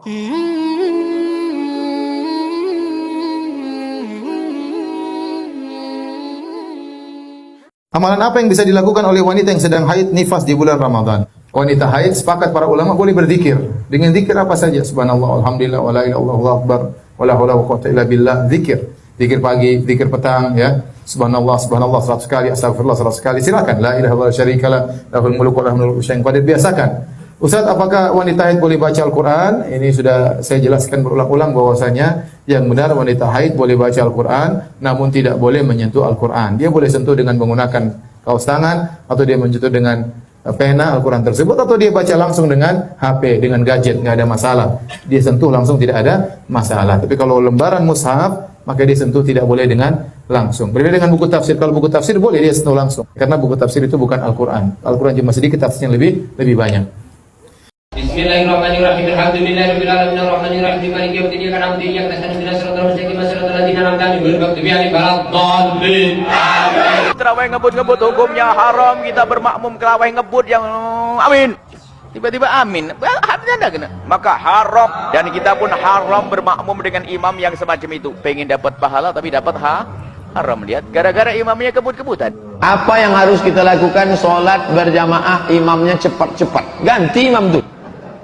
Amalan apa yang bisa dilakukan oleh wanita yang sedang haid nifas di bulan Ramadan? Wanita haid, sepakat para ulama boleh berzikir. Dengan zikir apa saja? Subhanallah, alhamdulillah, wala ilaha illallah, Allahu akbar, wala haula wala quwwata illa billah. Zikir. Zikir pagi, zikir petang, ya. Subhanallah, subhanallah 100 kali, astagfirullah 100 kali. Silakan. La ilaha illallah syarikalah, lahul mulku wa lahul syai'un qadir. Biasakan. Ustaz, apakah wanita haid boleh baca Al-Quran? Ini sudah saya jelaskan berulang-ulang bahwasanya yang benar wanita haid boleh baca Al-Quran, namun tidak boleh menyentuh Al-Quran. Dia boleh sentuh dengan menggunakan kaos tangan, atau dia menyentuh dengan pena Al-Quran tersebut, atau dia baca langsung dengan HP, dengan gadget, nggak ada masalah. Dia sentuh langsung tidak ada masalah. Tapi kalau lembaran mushaf, maka dia sentuh tidak boleh dengan langsung. Berbeda dengan buku tafsir. Kalau buku tafsir boleh dia sentuh langsung, karena buku tafsir itu bukan Al-Quran. Al-Quran cuma sedikit, tafsirnya lebih banyak. Bismillahirrahmanirrahim. Alhamdulillahirabbil alamin arrahmanirrahim maliki yaumiddin iyyaka na'budu wa iyyaka nasta'in ihdinas siratal mustaqim siratal ladzina an'amta 'alaihim ghairil maghdubi 'alaihim waladdallin. Amin. Terawih ngebut-ngebut hukumnya haram, kita bermakmum terawih ngebut yang amin. Tiba-tiba amin. Ada kena. Maka haram, dan kita pun haram bermakmum dengan imam yang semacam itu. Pengen dapat pahala tapi dapat haram. Lihat, gara-gara imamnya kebut-kebutan. Apa yang harus kita lakukan? Sholat berjamaah, imamnya cepat-cepat. Ganti imam tuh.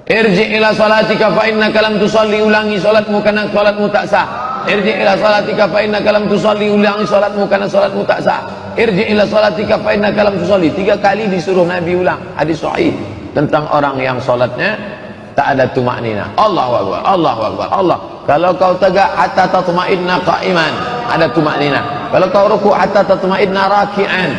Irji ila salatika fa innaka lam tusalli, ulangi salatmu karena salatmu tak sah. Irji ila salatika fa innaka lam tusalli, ulangi salatmu karena salatmu tak sah. Irji ila salatika fa innaka lam tusalli. 3 kali disuruh Nabi ulang. Hadis sahih tentang orang yang salatnya tak ada tumaknina. Allahu akbar, Allahu akbar, Allah. Kalau kau tegak hatta tatma'inna qa'iman, ada tumaknina. Kalau kau ruku' hatta tatma'inna raki'an.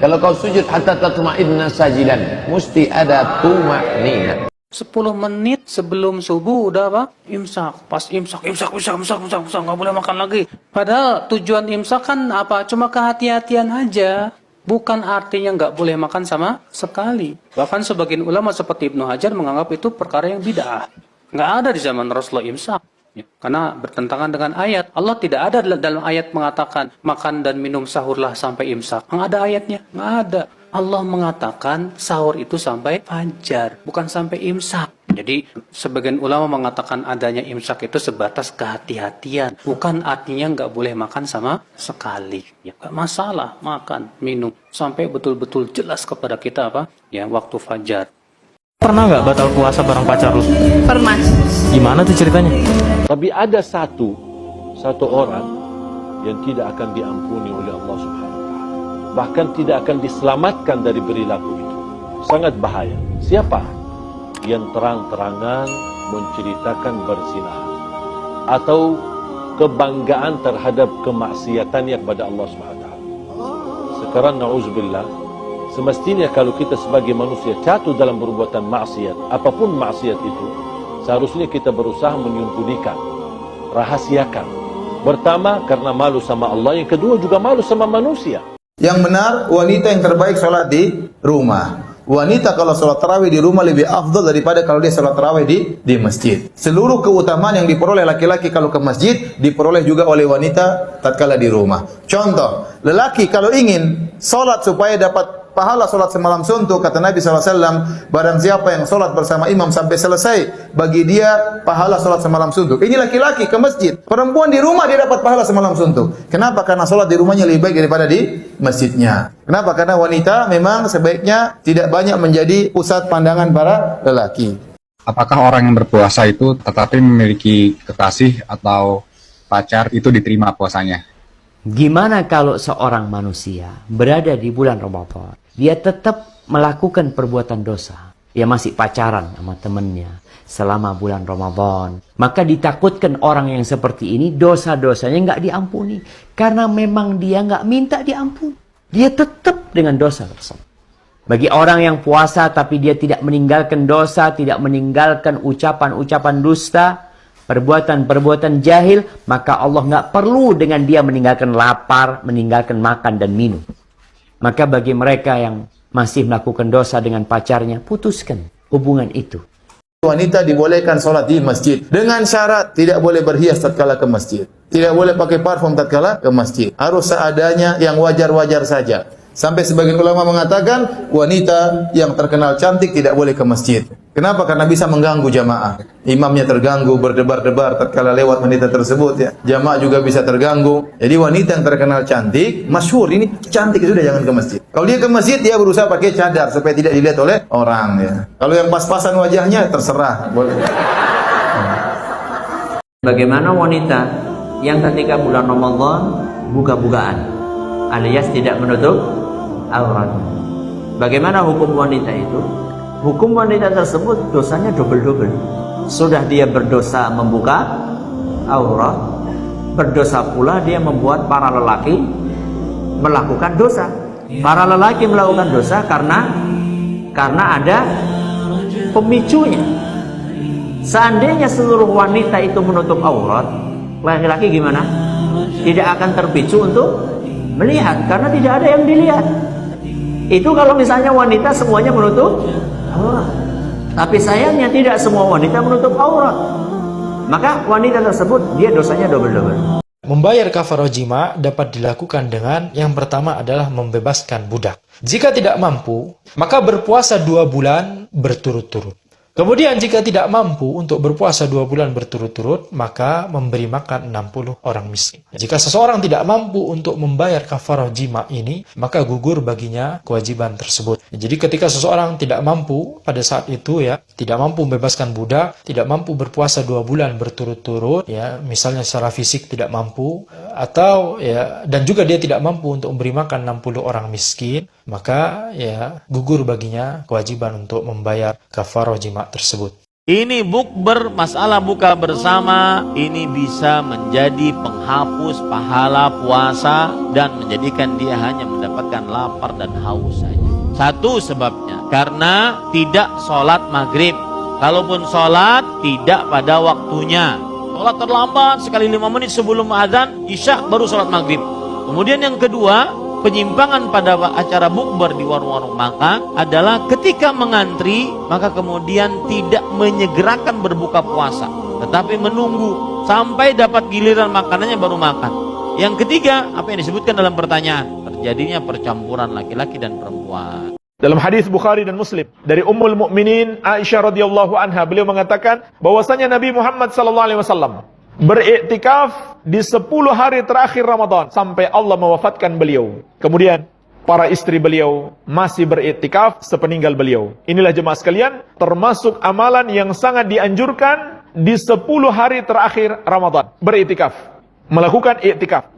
Kalau kau sujud hatta tatma'inna sajidan. Mesti ada tumaknina. 10 menit sebelum subuh udah apa? Imsak. Pas imsak nggak boleh makan lagi. Padahal tujuan imsak kan apa? Cuma kehati-hatian aja. Bukan artinya nggak boleh makan sama sekali. Bahkan sebagian ulama seperti Ibnu Hajar menganggap itu perkara yang bid'ah. Nggak ada di zaman Rasulullah imsak. Ya, karena bertentangan dengan ayat. Allah tidak ada dalam ayat mengatakan makan dan minum sahurlah sampai imsak. Nggak ada ayatnya. Nggak ada. Allah mengatakan sahur itu sampai fajar, bukan sampai imsak. Jadi sebagian ulama mengatakan adanya imsak itu sebatas kehati-hatian, bukan artinya nggak boleh makan sama sekali. Ya nggak masalah makan, minum sampai betul-betul jelas kepada kita apa? Ya waktu fajar. Pernah nggak batal puasa bareng pacar lu? Pernah. Gimana tuh ceritanya? Tapi ada satu orang yang tidak akan diampuni oleh Allah Subhanahu wa Ta'ala. Bahkan tidak akan diselamatkan dari perilaku itu. Sangat bahaya. Siapa? Yang terang-terangan menceritakan berzinahan atau kebanggaan terhadap kemaksiatannya kepada Allah SWT. Sekarang na'udzubillah, semestinya kalau kita sebagai manusia jatuh dalam perbuatan maksiat, apapun maksiat itu, seharusnya kita berusaha menyembunyikan, rahasiakan. Pertama, karena malu sama Allah. Yang kedua juga malu sama manusia. Yang benar, wanita yang terbaik sholat di rumah. Wanita kalau sholat tarawih di rumah lebih afdal daripada kalau dia sholat tarawih di masjid. Seluruh keutamaan yang diperoleh laki-laki kalau ke masjid, diperoleh juga oleh wanita tatkala di rumah. Contoh, lelaki kalau ingin sholat supaya dapat pahala sholat semalam suntuk, kata Nabi SAW, barang siapa yang sholat bersama imam sampai selesai, bagi dia pahala sholat semalam suntuk. Ini laki-laki ke masjid. Perempuan di rumah dia dapat pahala semalam suntuk. Kenapa? Karena sholat di rumahnya lebih baik daripada di masjidnya. Kenapa? Karena wanita memang sebaiknya tidak banyak menjadi pusat pandangan para lelaki. Apakah orang yang berpuasa itu tetapi memiliki kekasih atau pacar itu diterima puasanya? Gimana kalau seorang manusia berada di bulan Ramadan, dia tetap melakukan perbuatan dosa, dia masih pacaran sama temennya selama bulan Ramadan, maka ditakutkan orang yang seperti ini dosa-dosanya nggak diampuni, karena memang dia nggak minta diampuni, dia tetap dengan dosa tersebut. Bagi orang yang puasa tapi dia tidak meninggalkan dosa, tidak meninggalkan ucapan-ucapan dusta, perbuatan-perbuatan jahil, maka Allah nggak perlu dengan dia meninggalkan lapar, meninggalkan makan dan minum. Maka bagi mereka yang masih melakukan dosa dengan pacarnya, putuskan hubungan itu. Wanita dibolehkan sholat di masjid dengan syarat tidak boleh berhias tatkala ke masjid, tidak boleh pakai parfum tatkala ke masjid, harus seadanya yang wajar-wajar saja. Sampai sebagian ulama mengatakan wanita yang terkenal cantik tidak boleh ke masjid. Kenapa? Karena bisa mengganggu jamaah. Imamnya terganggu, berdebar-debar tatkala lewat wanita tersebut ya. Jamaah juga bisa terganggu. Jadi wanita yang terkenal cantik, masyhur ini cantik sudah jangan ke masjid. Kalau dia ke masjid dia berusaha pakai cadar supaya tidak dilihat oleh orang ya. Kalau yang pas-pasan wajahnya terserah, boleh. Bagaimana wanita yang ketika bulan Ramadan buka-bukaan alias tidak menutup aurat? Bagaimana hukum wanita itu? Hukum wanita tersebut dosanya double-double. Sudah dia berdosa membuka aurat, berdosa pula dia membuat para lelaki melakukan dosa. Para lelaki melakukan dosa karena ada pemicunya. Seandainya seluruh wanita itu menutup aurat, laki-laki gimana? Tidak akan terpicu untuk melihat karena tidak ada yang dilihat. Itu kalau misalnya wanita semuanya menutup aurat. Tapi sayangnya tidak semua wanita menutup aurat. Maka wanita tersebut dia dosanya double-double. Membayar kafarah jima dapat dilakukan dengan yang pertama adalah membebaskan budak. Jika tidak mampu, maka berpuasa 2 bulan berturut-turut. Kemudian jika tidak mampu untuk berpuasa 2 bulan berturut-turut, maka memberi makan 60 orang miskin. Jika seseorang tidak mampu untuk membayar kafarah jima ini, maka gugur baginya kewajiban tersebut. Jadi ketika seseorang tidak mampu pada saat itu ya, tidak mampu membebaskan budak, tidak mampu berpuasa 2 bulan berturut-turut ya, misalnya secara fisik tidak mampu atau ya, dan juga dia tidak mampu untuk memberi makan 60 orang miskin, maka ya gugur baginya kewajiban untuk membayar kafarah jima tersebut. Ini bukber, masalah buka bersama, ini bisa menjadi penghapus pahala puasa dan menjadikan dia hanya mendapatkan lapar dan haus saja. Satu sebabnya, karena tidak sholat maghrib. Kalaupun sholat, tidak pada waktunya. Sholat terlambat, sekali 5 menit sebelum azan, isya baru sholat maghrib. Kemudian yang kedua, penyimpangan pada acara bukber di warung-warung makan adalah ketika mengantri, maka kemudian tidak menyegerakan berbuka puasa, tetapi menunggu sampai dapat giliran makanannya baru makan. Yang ketiga, apa yang disebutkan dalam pertanyaan, terjadinya percampuran laki-laki dan perempuan. Dalam hadis Bukhari dan Muslim dari Ummul Mukminin Aisyah radhiyallahu anha, beliau mengatakan bahwasanya Nabi Muhammad sallallahu alaihi wasallam beriktikaf di 10 hari terakhir Ramadan sampai Allah mewafatkan beliau. Kemudian para istri beliau masih beriktikaf sepeninggal beliau. Inilah jemaah sekalian, termasuk amalan yang sangat dianjurkan di 10 hari terakhir Ramadan, beriktikaf, melakukan iktikaf.